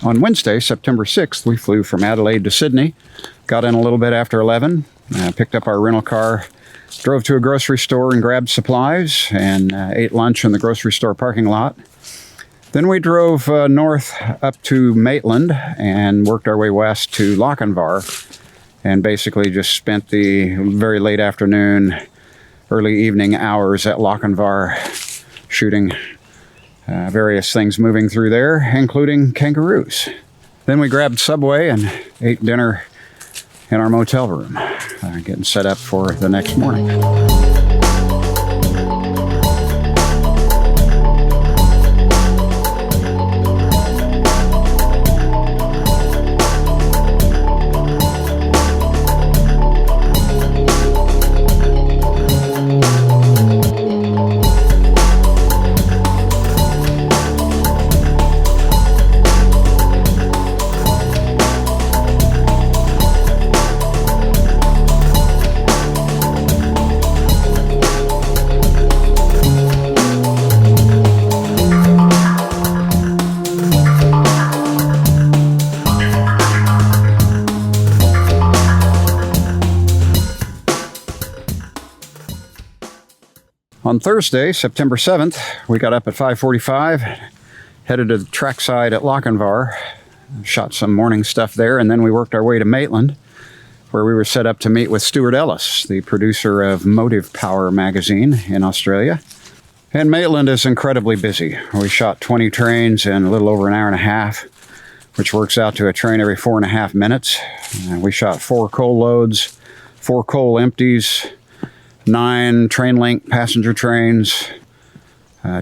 On Wednesday, September 6th, we flew from Adelaide to Sydney, got in a little bit after 11, picked up our rental car, drove to a grocery store and grabbed supplies, and ate lunch in the grocery store parking lot. Then we drove north up to Maitland and worked our way west to Lochinvar, and basically just spent the very late afternoon, early evening hours at Lochinvar shooting various things moving through there, including kangaroos. Then we grabbed Subway and ate dinner in our motel room, getting set up for the next morning. On Thursday, September 7th, we got up at 5:45, headed to the trackside at Lochinvar, shot some morning stuff there, and then we worked our way to Maitland, where we were set up to meet with Stuart Ellis, the producer of Motive Power magazine in Australia. And Maitland is incredibly busy. We shot 20 trains in a little over an hour and a half, which works out to a train every 4.5 minutes. We shot 4 coal loads, 4 coal empties, 9 train link passenger trains,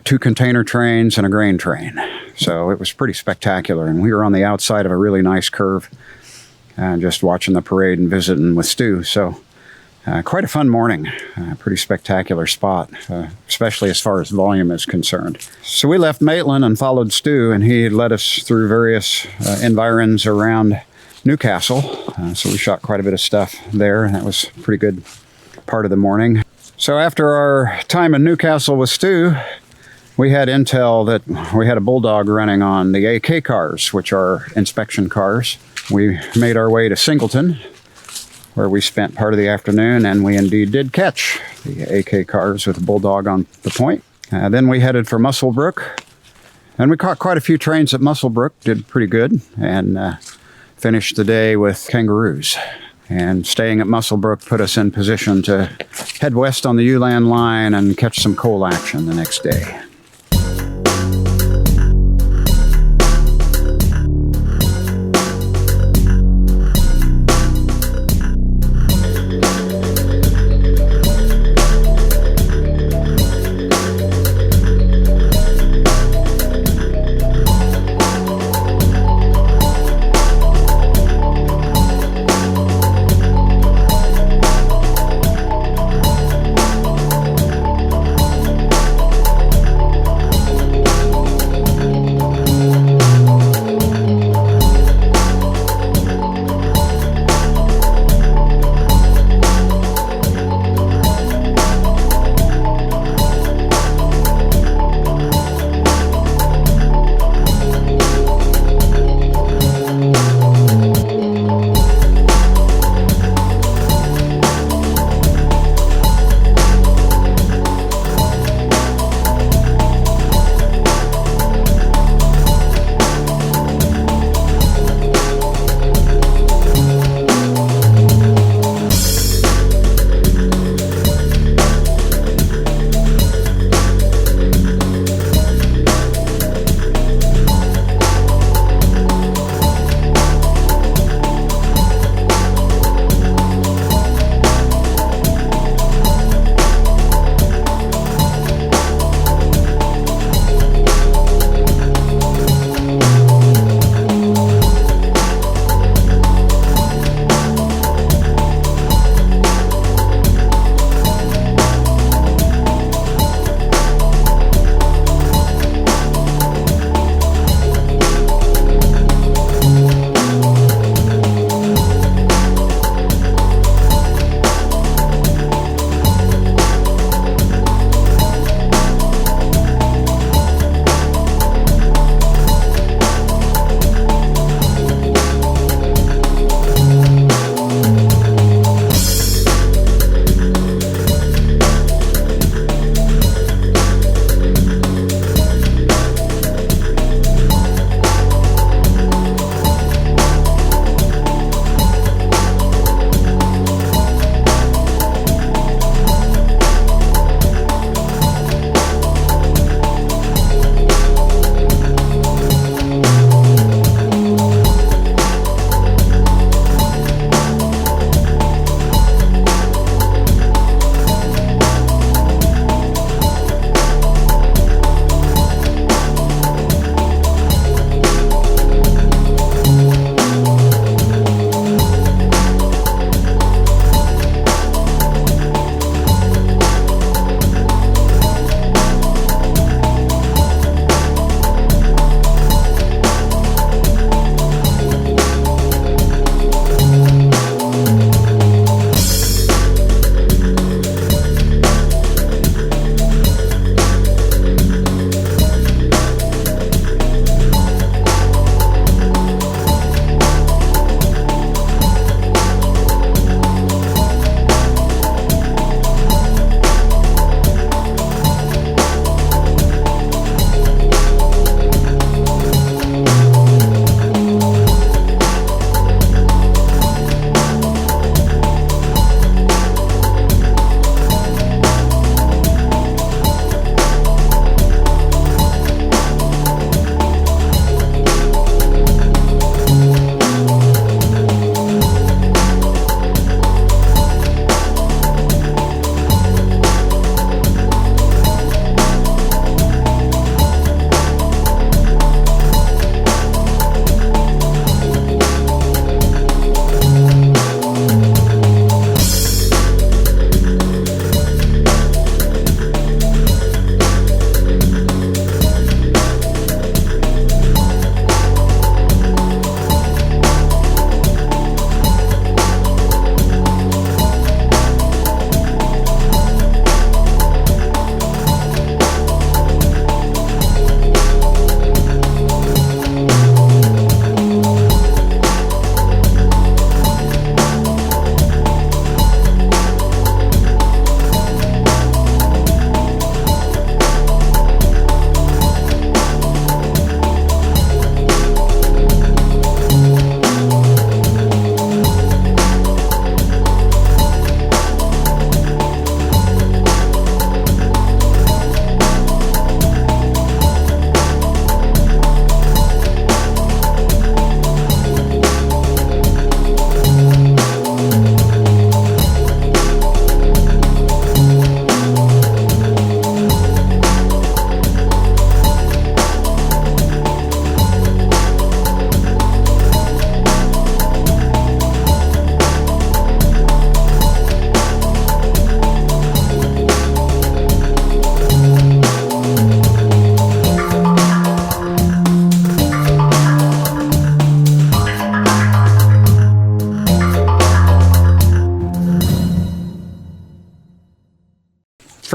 2 container trains, and a grain train. So it was pretty spectacular, and we were on the outside of a really nice curve, just watching the parade and visiting with Stu. So quite a fun morning, pretty spectacular spot, especially as far as volume is concerned. So we left Maitland and followed Stu, and he led us through various environs around Newcastle. So we shot quite a bit of stuff there, and that was a pretty good part of the morning. So after our time in Newcastle with Stu, we had intel that we had a bulldog running on the AK cars, which are inspection cars. We made our way to Singleton, where we spent part of the afternoon, and we indeed did catch the AK cars with a bulldog on the point. Then we headed for Muswellbrook, and we caught quite a few trains at Muswellbrook, did pretty good, and finished the day with kangaroos. And staying at Muswellbrook put us in position to head west on the Ulan Line and catch some coal action the next day.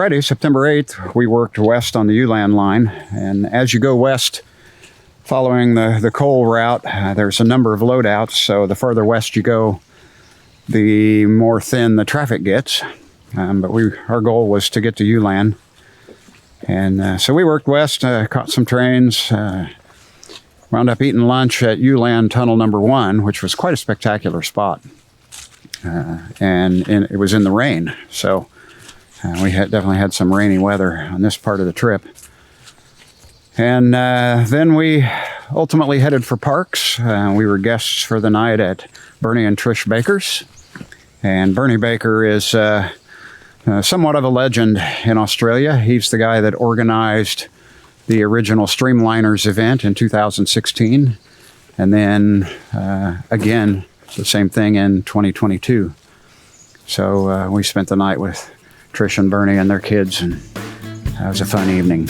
Friday, September 8th, we worked west on the Ulan Line. And as you go west, following the coal route, there's a number of loadouts. So the farther west you go, the more thin the traffic gets. But our goal was to get to Ulan. And so we worked west, caught some trains, wound up eating lunch at Ulan Tunnel number 1, which was quite a spectacular spot. And it was in the rain. So we definitely had some rainy weather on this part of the trip. And then we ultimately headed for Parks. We were guests for the night at Bernie and Trish Baker's. And Bernie Baker is somewhat of a legend in Australia. He's the guy that organized the original Streamliners event in 2016. And then again, the same thing in 2022. So we spent the night with Trish and Bernie and their kids, and that was a fun evening.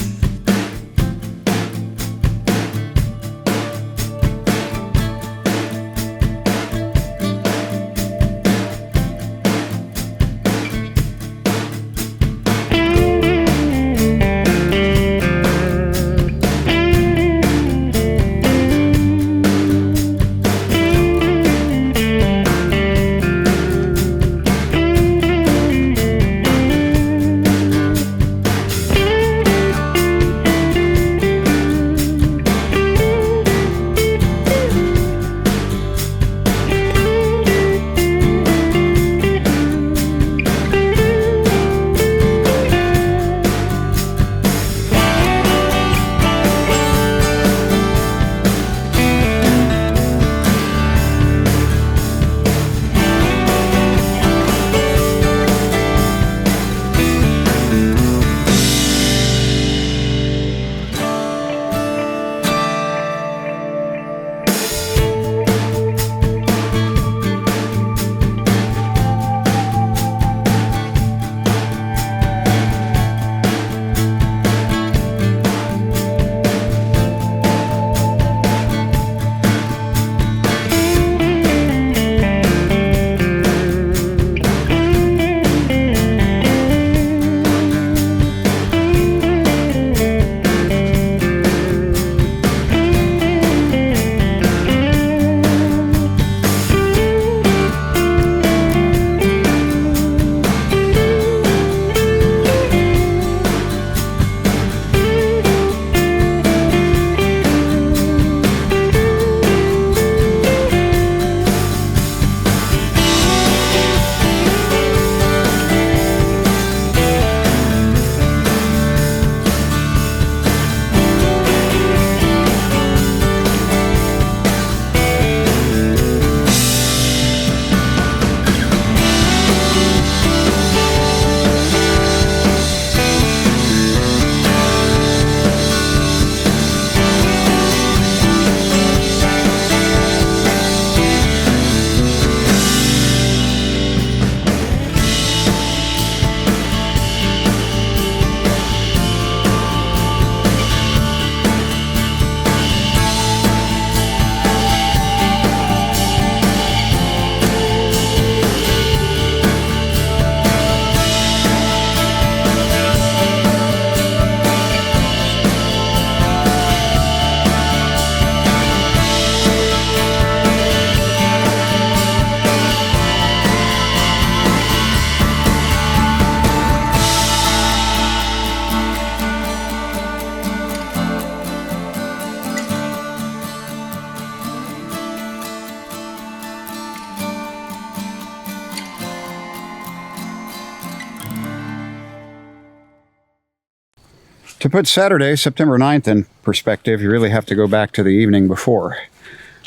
To put Saturday, September 9th in perspective, you really have to go back to the evening before.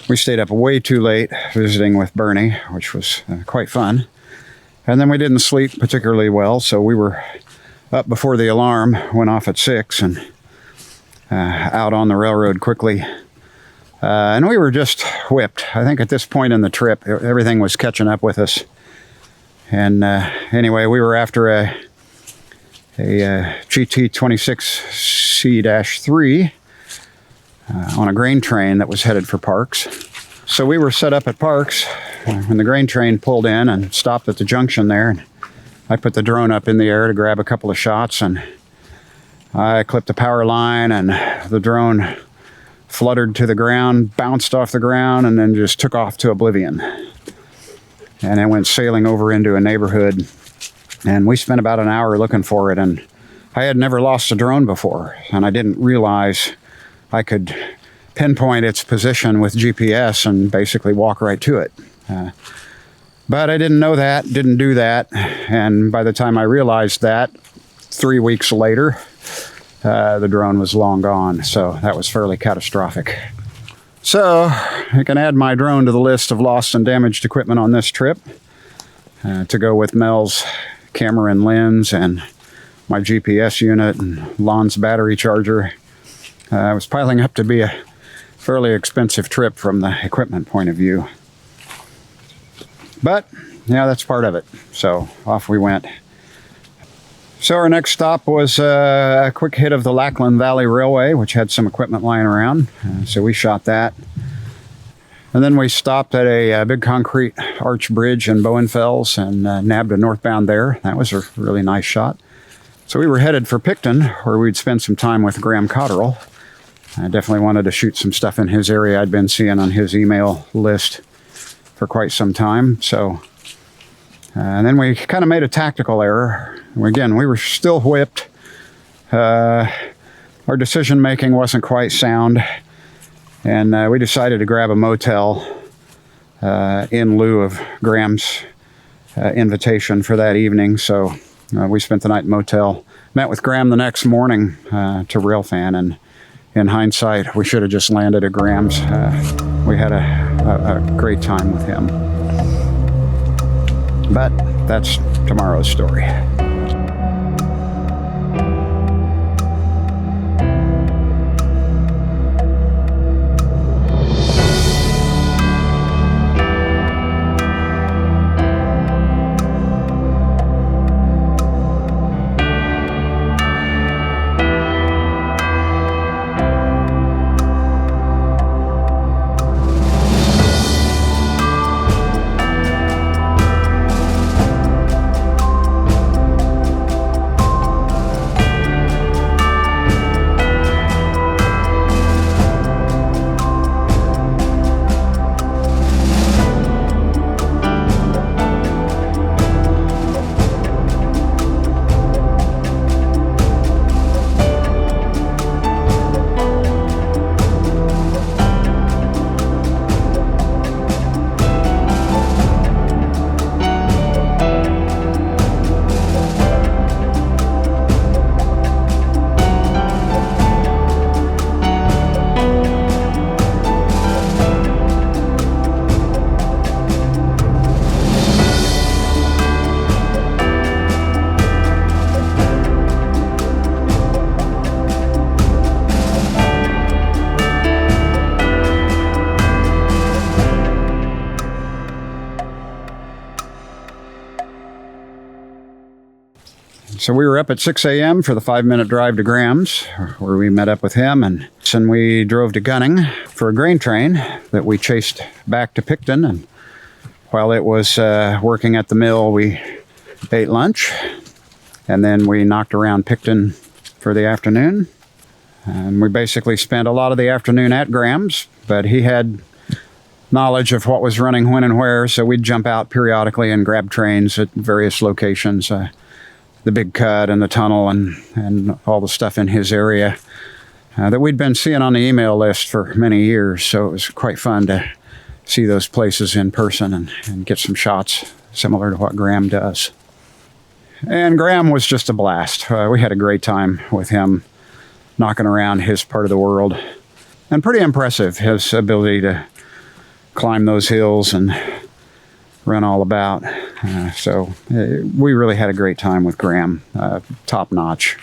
We stayed up way too late visiting with Bernie, which was quite fun. And then we didn't sleep particularly well, so we were up before the alarm went off at 6 and out on the railroad quickly. And we were just whipped. I think at this point in the trip, everything was catching up with us. And anyway, we were after a GT26C-3 on a grain train that was headed for Parks. So we were set up at Parks when the grain train pulled in and stopped at the junction there. And I put the drone up in the air to grab a couple of shots, and I clipped the power line, and the drone fluttered to the ground, bounced off the ground, and then just took off to oblivion. And it went sailing over into a neighborhood, and we spent about an hour looking for it, and I had never lost a drone before, and I didn't realize I could pinpoint its position with GPS and basically walk right to it. But I didn't know that, didn't do that, and by the time I realized that, 3 weeks later, the drone was long gone, so that was fairly catastrophic. So I can add my drone to the list of lost and damaged equipment on this trip, to go with Mel's camera and lens and my GPS unit and Lon's battery charger. It was piling up to be a fairly expensive trip from the equipment point of view. But, yeah, that's part of it. So off we went. So our next stop was a quick hit of the Lackland Valley Railway, which had some equipment lying around. So we shot that. And then we stopped at a big concrete arch bridge in Bowenfels and nabbed a northbound there. That was a really nice shot. So we were headed for Picton, where we'd spend some time with Graham Cotterill. I definitely wanted to shoot some stuff in his area I'd been seeing on his email list for quite some time. So, and then we kind of made a tactical error. Again, we were still whipped. Our decision making wasn't quite sound. And we decided to grab a motel in lieu of Graham's invitation for that evening. So we spent the night in motel. Met with Graham the next morning to Railfan, and in hindsight, we should have just landed at Graham's. We had a great time with him. But that's tomorrow's story. So we were up at 6 a.m. for the 5-minute drive to Graham's, where we met up with him, and we drove to Gunning for a grain train that we chased back to Picton. And while it was working at the mill, we ate lunch, and then we knocked around Picton for the afternoon. And we basically spent a lot of the afternoon at Graham's, but he had knowledge of what was running when and where, so we'd jump out periodically and grab trains at various locations. The Big Cut and the tunnel and all the stuff in his area that we'd been seeing on the email list for many years. So it was quite fun to see those places in person and get some shots similar to what Graham does. And Graham was just a blast. We had a great time with him knocking around his part of the world. And pretty impressive, his ability to climb those hills and run all about. So we really had a great time with Graham, top notch.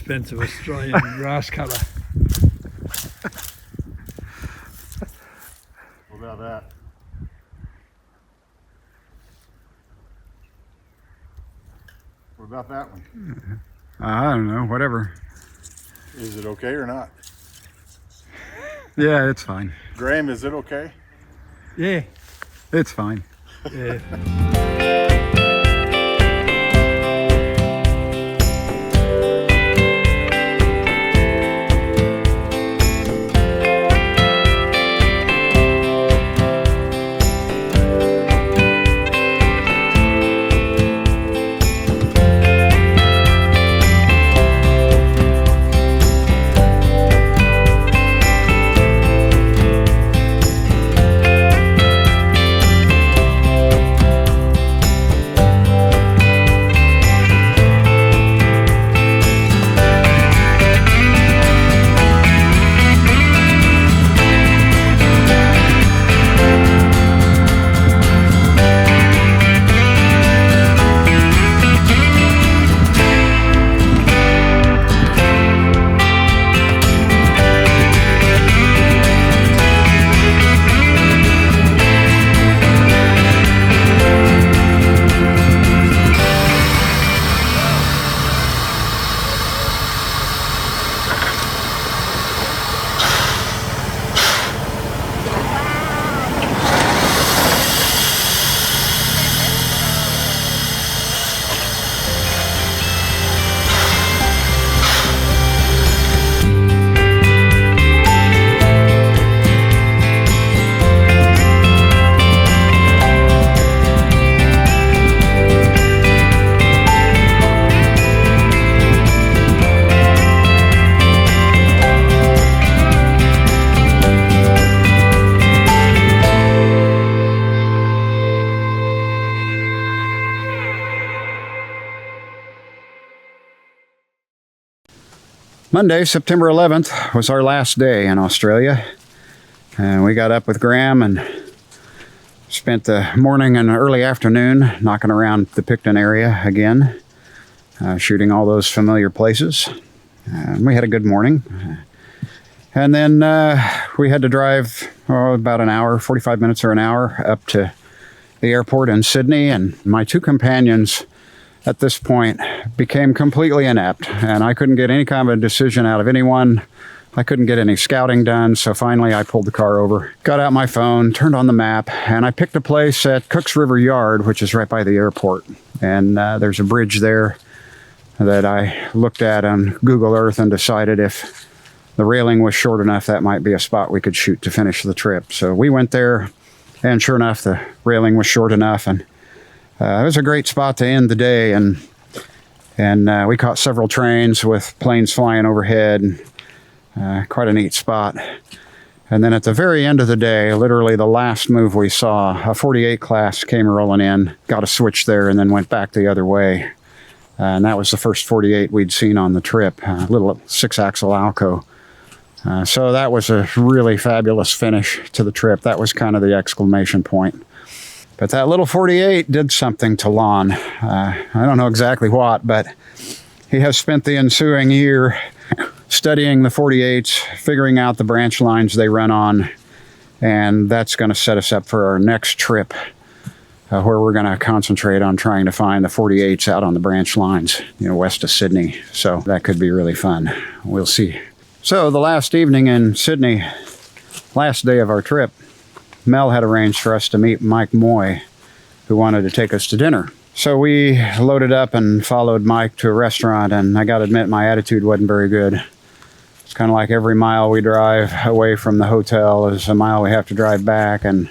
expensive Australian grass cutter. What about that? What about that one? I don't know, whatever. Is it okay or not? Yeah, it's fine. Graham, is it okay? Yeah. It's fine. Yeah. Monday, September 11th was our last day in Australia. And we got up with Graham and spent the morning and early afternoon knocking around the Picton area again, shooting all those familiar places. We had a good morning. And then we had to drive about an hour, 45 minutes or an hour up to the airport in Sydney. And my two companions at this point became completely inept, and I couldn't get any kind of a decision out of anyone. I couldn't get any scouting done, so finally I pulled the car over, got out my phone, turned on the map, and I picked a place at Cooks River Yard, which is right by the airport. And there's a bridge there that I looked at on Google Earth and decided if the railing was short enough, that might be a spot we could shoot to finish the trip. So we went there, and sure enough, the railing was short enough, and it was a great spot to end the day, and we caught several trains with planes flying overhead. Quite a neat spot. And then at the very end of the day, literally the last move we saw, a 48 class came rolling in, got a switch there, and then went back the other way. And that was the first 48 we'd seen on the trip, a little 6-axle Alco. So that was a really fabulous finish to the trip. That was kind of the exclamation point. But that little 48 did something to Lon. I don't know exactly what, but he has spent the ensuing year studying the 48s, figuring out the branch lines they run on, and that's going to set us up for our next trip, where we're going to concentrate on trying to find the 48s out on the branch lines, west of Sydney. So that could be really fun. We'll see. So the last evening in Sydney, last day of our trip, Mel had arranged for us to meet Mike Moy, who wanted to take us to dinner. So we loaded up and followed Mike to a restaurant, and I got to admit my attitude wasn't very good. It's kind of like every mile we drive away from the hotel is a mile we have to drive back, and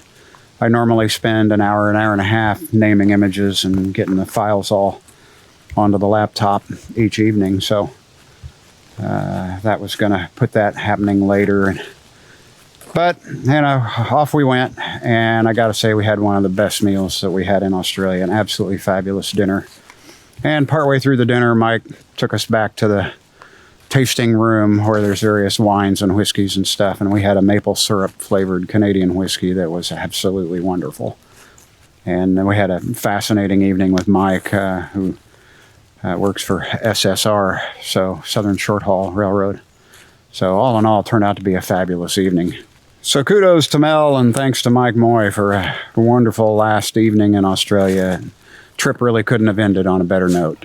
I normally spend an hour and a half naming images and getting the files all onto the laptop each evening. So that was going to put that happening later. But, off we went, and I got to say we had one of the best meals that we had in Australia, an absolutely fabulous dinner. And partway through the dinner, Mike took us back to the tasting room where there's various wines and whiskeys and stuff, and we had a maple syrup flavored Canadian whiskey that was absolutely wonderful. And then we had a fascinating evening with Mike, who Works for SSR, so Southern Short Haul Railroad. So all in all, it turned out to be a fabulous evening. So kudos to Mel and thanks to Mike Moy for a wonderful last evening in Australia. Trip really couldn't have ended on a better note.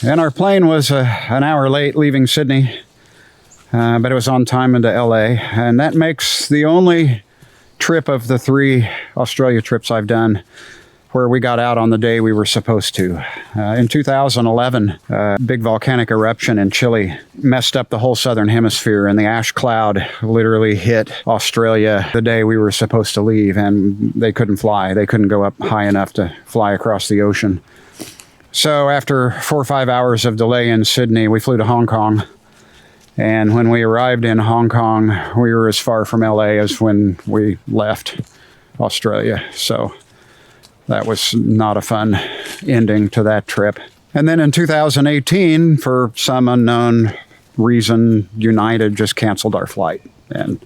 And our plane was an hour late leaving Sydney, but it was on time into LA. And that makes the only trip of the 3 Australia trips I've done where we got out on the day we were supposed to. In 2011, a big volcanic eruption in Chile messed up the whole southern hemisphere, and the ash cloud literally hit Australia the day we were supposed to leave, and they couldn't fly. They couldn't go up high enough to fly across the ocean. So after 4 or 5 hours of delay in Sydney, we flew to Hong Kong. And when we arrived in Hong Kong, we were as far from LA as when we left Australia. So that was not a fun ending to that trip. And then in 2018, for some unknown reason, United just canceled our flight. And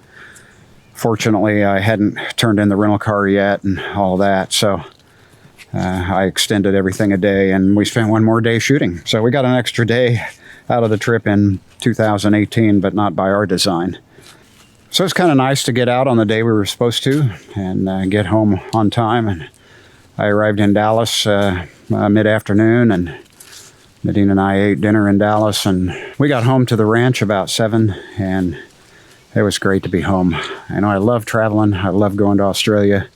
fortunately, I hadn't turned in the rental car yet and all that. So I extended everything a day, and we spent one more day shooting. So we got an extra day out of the trip in 2018, but not by our design. So it's kind of nice to get out on the day we were supposed to and get home on time. And I arrived in Dallas mid-afternoon, and Nadine and I ate dinner in Dallas, and we got home to the ranch about 7, and it was great to be home. I know I love traveling. I love going to Australia.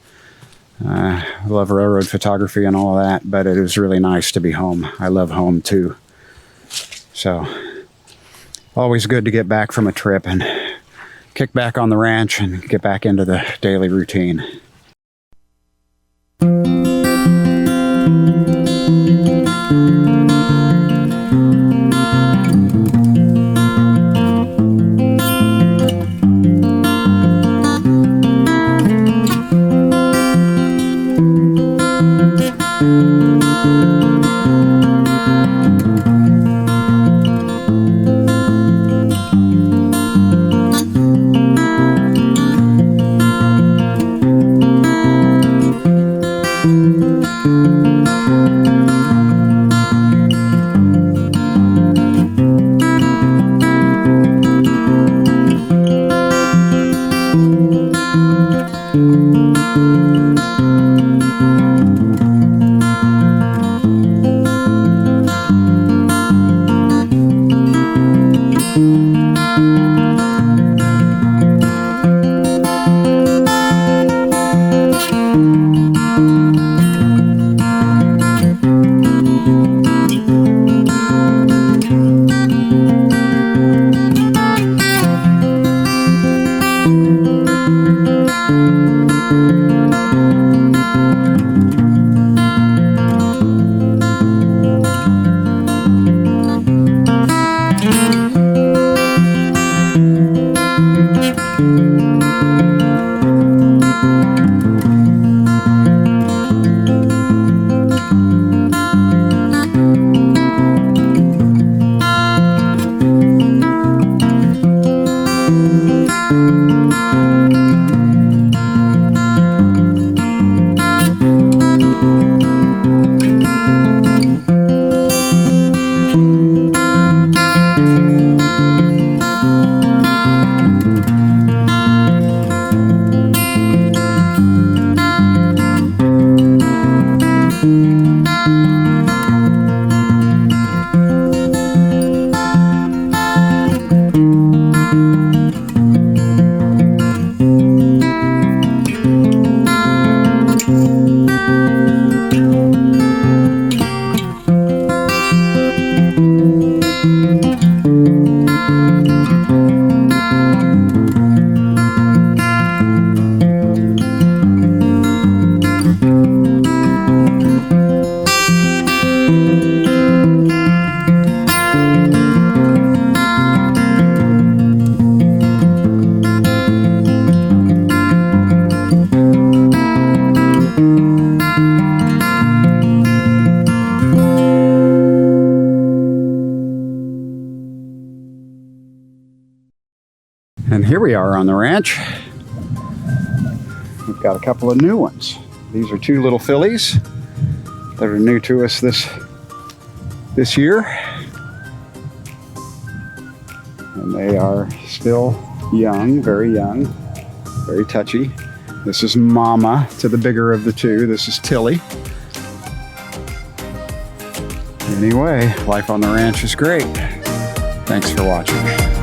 I love railroad photography and all of that, but it was really nice to be home. I love home too. So, always good to get back from a trip and kick back on the ranch and get back into the daily routine. And here we are on the ranch. We've got a couple of new ones. These are 2 little fillies that are new to us this year. And they are still young, very touchy. This is Mama to the bigger of the 2. This is Tilly. Anyway, life on the ranch is great. Thanks for watching.